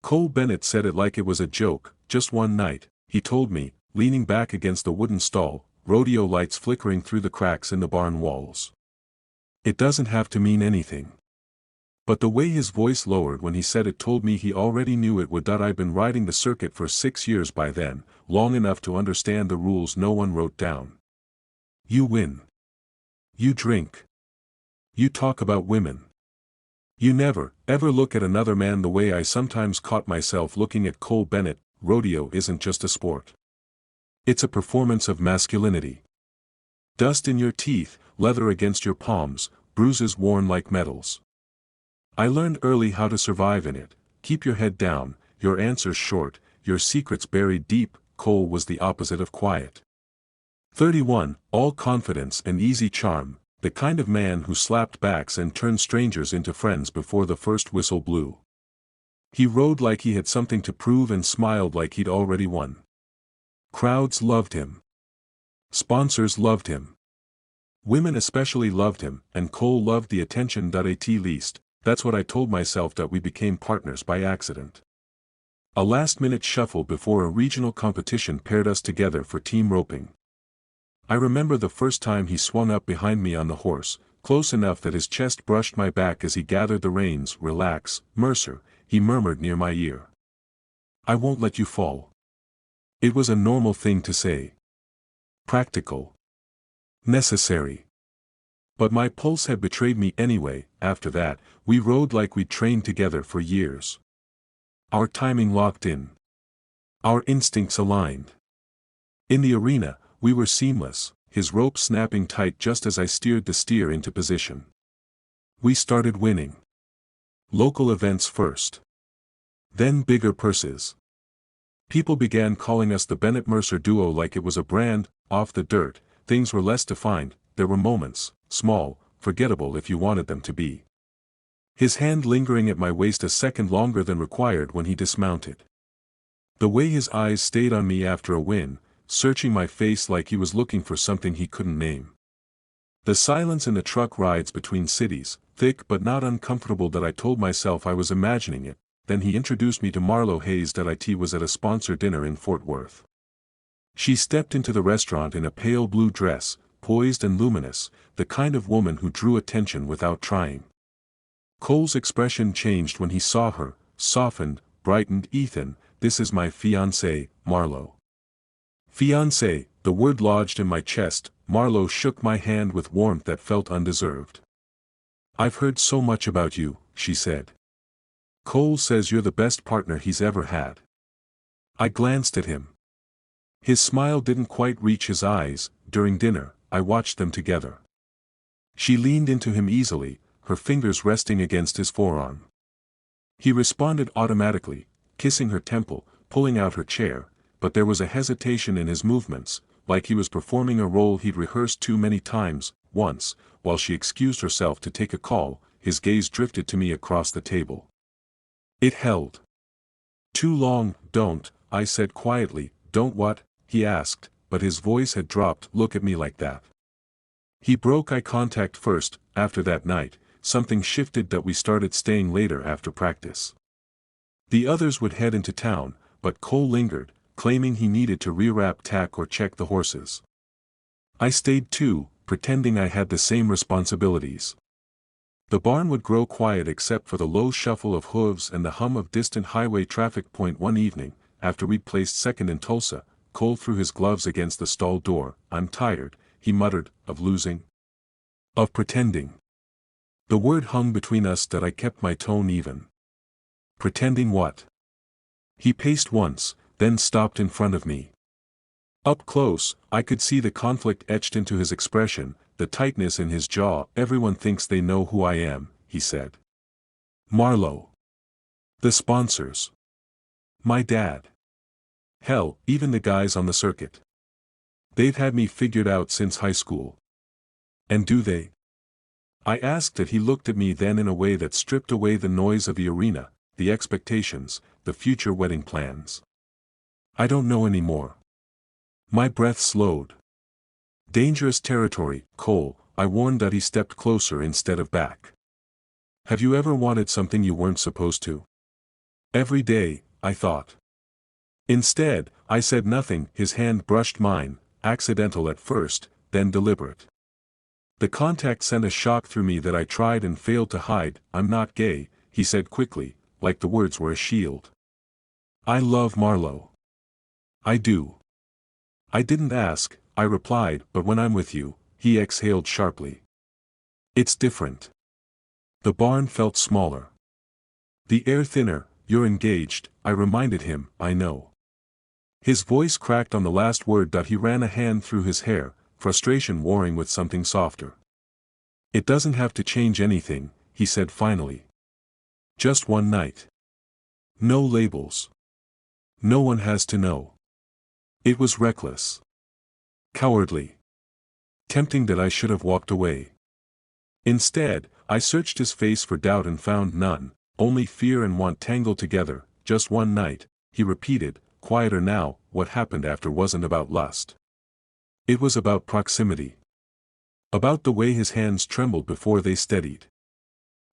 Cole Bennett said it like it was a joke. Just one night, he told me, leaning back against a wooden stall, rodeo lights flickering through the cracks in the barn walls. It doesn't have to mean anything. But the way his voice lowered when he said it told me he already knew it would. I'd been riding the circuit for 6 years by then, long enough to understand the rules no one wrote down. You win. You drink. You talk about women. You never, ever look at another man the way I sometimes caught myself looking at Cole Bennett. Rodeo isn't just a sport. It's a performance of masculinity. Dust in your teeth, leather against your palms, bruises worn like medals. I learned early how to survive in it. Keep your head down, your answers short, your secrets buried deep. Cole was the opposite of quiet. 31, all confidence and easy charm, the kind of man who slapped backs and turned strangers into friends before the first whistle blew. He rode like he had something to prove and smiled like he'd already won. Crowds loved him. Sponsors loved him. Women especially loved him, and Cole loved the attention. At least, that's what I told myself. That we became partners by accident. A last-minute shuffle before a regional competition paired us together for team roping. I remember the first time he swung up behind me on the horse, close enough that his chest brushed my back as he gathered the reins. Relax, Mercer, he murmured near my ear. I won't let you fall. It was a normal thing to say. Practical. Necessary. But my pulse had betrayed me anyway. After that, we rode like we'd trained together for years. Our timing locked in. Our instincts aligned. In the arena, we were seamless, his rope snapping tight just as I steered the steer into position. We started winning. Local events first. Then bigger purses. People began calling us the Bennett-Mercer duo like it was a brand. Off the dirt, things were less defined. There were moments, small, forgettable if you wanted them to be. His hand lingering at my waist a second longer than required when he dismounted. The way his eyes stayed on me after a win, searching my face like he was looking for something he couldn't name. The silence in the truck rides between cities, thick but not uncomfortable. That I told myself I was imagining it. Then he introduced me to Marlo Hayes. It was at a sponsor dinner in Fort Worth. She stepped into the restaurant in a pale blue dress, poised and luminous, the kind of woman who drew attention without trying. Cole's expression changed when he saw her, softened, brightened. Ethan, this is my fiancée, Marlo. Fiancé, the word lodged in my chest. Marlo shook my hand with warmth that felt undeserved. I've heard so much about you, she said. Cole says you're the best partner he's ever had. I glanced at him. His smile didn't quite reach his eyes. During dinner, I watched them together. She leaned into him easily, her fingers resting against his forearm. He responded automatically, kissing her temple, pulling out her chair, but there was a hesitation in his movements, like he was performing a role he'd rehearsed too many times. Once, while she excused herself to take a call, his gaze drifted to me across the table. It held. Too long. Don't, I said quietly. Don't what? He asked, but his voice had dropped. Look at me like that. He broke eye contact first. After that night, something shifted. That we started staying later after practice. The others would head into town, but Cole lingered, claiming he needed to rewrap tack or check the horses. I stayed too, pretending I had the same responsibilities. The barn would grow quiet except for the low shuffle of hooves and the hum of distant highway traffic. One evening, after we'd placed second in Tulsa, Cole threw his gloves against the stall door. I'm tired, he muttered, of losing. Of pretending. The word hung between us. That I kept my tone even. Pretending what? He paced once, then stopped in front of me. Up close, I could see the conflict etched into his expression, the tightness in his jaw. Everyone thinks they know who I am, he said. Marlo. The sponsors. My dad. Hell, even the guys on the circuit. They've had me figured out since high school. And do they? I asked it. He looked at me then in a way that stripped away the noise of the arena, the expectations, the future wedding plans. I don't know anymore. My breath slowed. Dangerous territory, Cole, I warned. That he stepped closer instead of back. Have you ever wanted something you weren't supposed to? Every day, I thought. Instead, I said nothing. His hand brushed mine, accidental at first, then deliberate. The contact sent a shock through me that I tried and failed to hide. "I'm not gay," he said quickly, like the words were a shield. "I love Marlo. I do." "I didn't ask," I replied, "but when I'm with you," he exhaled sharply. "It's different." The barn felt smaller. The air thinner. "You're engaged," I reminded him. "I know." His voice cracked on the last word. He ran a hand through his hair, frustration warring with something softer. "It doesn't have to change anything," he said finally. "Just one night. No labels. No one has to know." It was reckless. Cowardly. Tempting that I should have walked away. Instead, I searched his face for doubt and found none, only fear and want tangled together. "Just one night," he repeated, quieter now. What happened after wasn't about lust. It was about proximity. About the way his hands trembled before they steadied.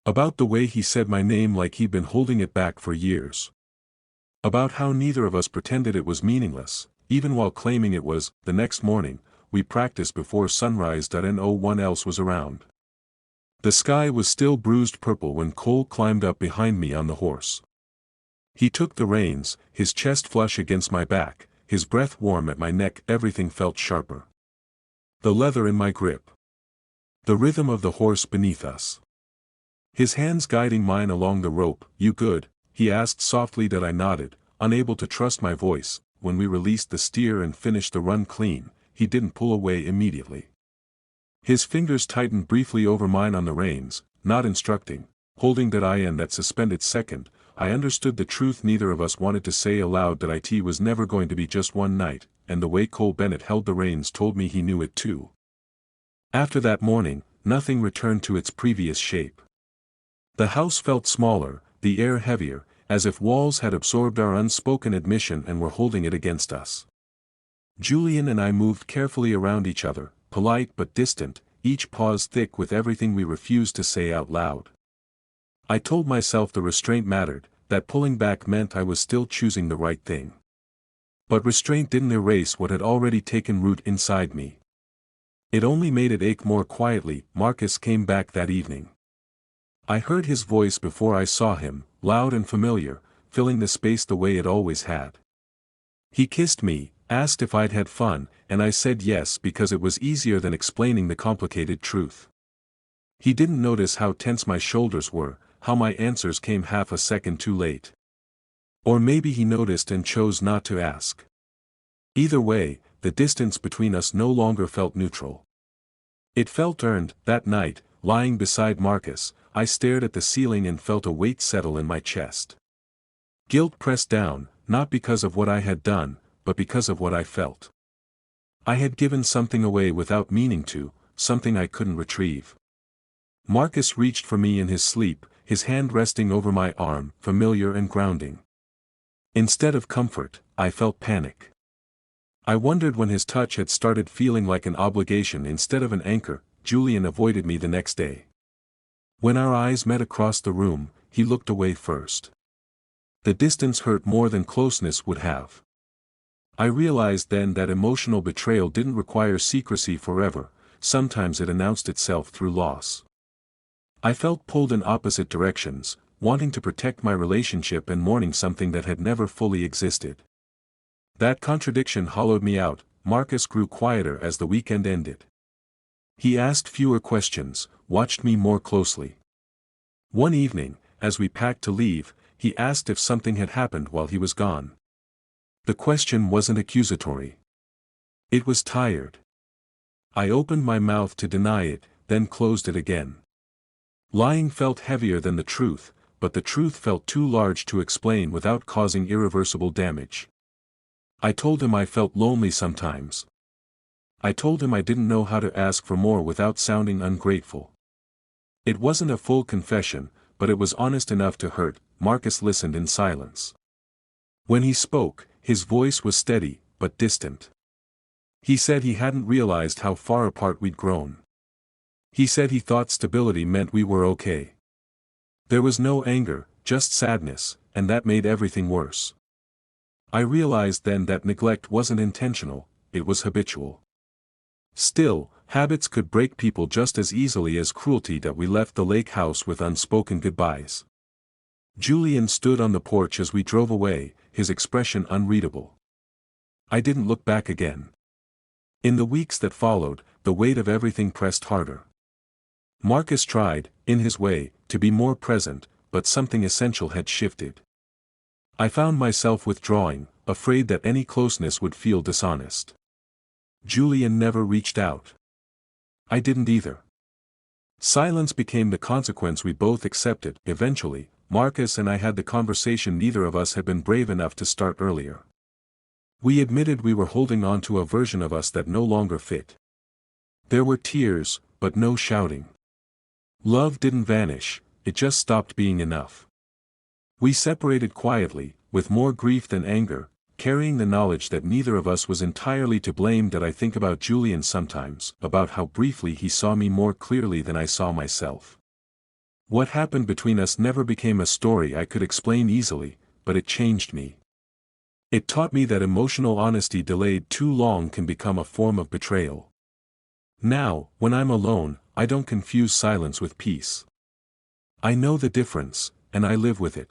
About the way he said my name like he'd been holding it back for years. About how neither of us pretended it was meaningless, even while claiming it was. The next morning, we practiced before sunrise. No one else was around. The sky was still bruised purple when Cole climbed up behind me on the horse. He took the reins, his chest flush against my back, his breath warm at my neck. Everything felt sharper. The leather in my grip. The rhythm of the horse beneath us. His hands guiding mine along the rope. "You good?" he asked softly. That I nodded, unable to trust my voice. When we released the steer and finished the run clean, he didn't pull away immediately. His fingers tightened briefly over mine on the reins, not instructing, holding. That I in that suspended second, I understood the truth neither of us wanted to say aloud. That it was never going to be just one night, and the way Cole Bennett held the reins told me he knew it too. After that morning, nothing returned to its previous shape. The house felt smaller, the air heavier, as if walls had absorbed our unspoken admission and were holding it against us. Julian and I moved carefully around each other, polite but distant, each pause thick with everything we refused to say out loud. I told myself the restraint mattered, that pulling back meant I was still choosing the right thing. But restraint didn't erase what had already taken root inside me. It only made it ache more quietly. Marcus came back that evening. I heard his voice before I saw him, loud and familiar, filling the space the way it always had. He kissed me, asked if I'd had fun, and I said yes because it was easier than explaining the complicated truth. He didn't notice how tense my shoulders were, how my answers came half a second too late. Or maybe he noticed and chose not to ask. Either way, the distance between us no longer felt neutral. It felt earned. That night, lying beside Marcus, I stared at the ceiling and felt a weight settle in my chest. Guilt pressed down, not because of what I had done, but because of what I felt. I had given something away without meaning to, something I couldn't retrieve. Marcus reached for me in his sleep, his hand resting over my arm, familiar and grounding. Instead of comfort, I felt panic. I wondered when his touch had started feeling like an obligation instead of an anchor. Julian avoided me the next day. When our eyes met across the room, he looked away first. The distance hurt more than closeness would have. I realized then that emotional betrayal didn't require secrecy forever, sometimes it announced itself through loss. I felt pulled in opposite directions, wanting to protect my relationship and mourning something that had never fully existed. That contradiction hollowed me out. Marcus grew quieter as the weekend ended. He asked fewer questions, watched me more closely. One evening, as we packed to leave, he asked if something had happened while he was gone. The question wasn't accusatory. It was tired. I opened my mouth to deny it, then closed it again. Lying felt heavier than the truth, but the truth felt too large to explain without causing irreversible damage. I told him I felt lonely sometimes. I told him I didn't know how to ask for more without sounding ungrateful. It wasn't a full confession, but it was honest enough to hurt. Marcus listened in silence. When he spoke, his voice was steady, but distant. He said he hadn't realized how far apart we'd grown. He said he thought stability meant we were okay. There was no anger, just sadness, and that made everything worse. I realized then that neglect wasn't intentional, it was habitual. Still, habits could break people just as easily as cruelty that we left the lake house with unspoken goodbyes. Julian stood on the porch as we drove away, his expression unreadable. I didn't look back again. In the weeks that followed, the weight of everything pressed harder. Marcus tried, in his way, to be more present, but something essential had shifted. I found myself withdrawing, afraid that any closeness would feel dishonest. Julian never reached out. I didn't either. Silence became the consequence we both accepted. Eventually, Marcus and I had the conversation neither of us had been brave enough to start earlier. We admitted we were holding on to a version of us that no longer fit. There were tears, but no shouting. Love didn't vanish, it just stopped being enough. We separated quietly, with more grief than anger, carrying the knowledge that neither of us was entirely to blame. That I think about Julian sometimes, about how briefly he saw me more clearly than I saw myself. What happened between us never became a story I could explain easily, but it changed me. It taught me that emotional honesty delayed too long can become a form of betrayal. Now, when I'm alone, I don't confuse silence with peace. I know the difference, and I live with it.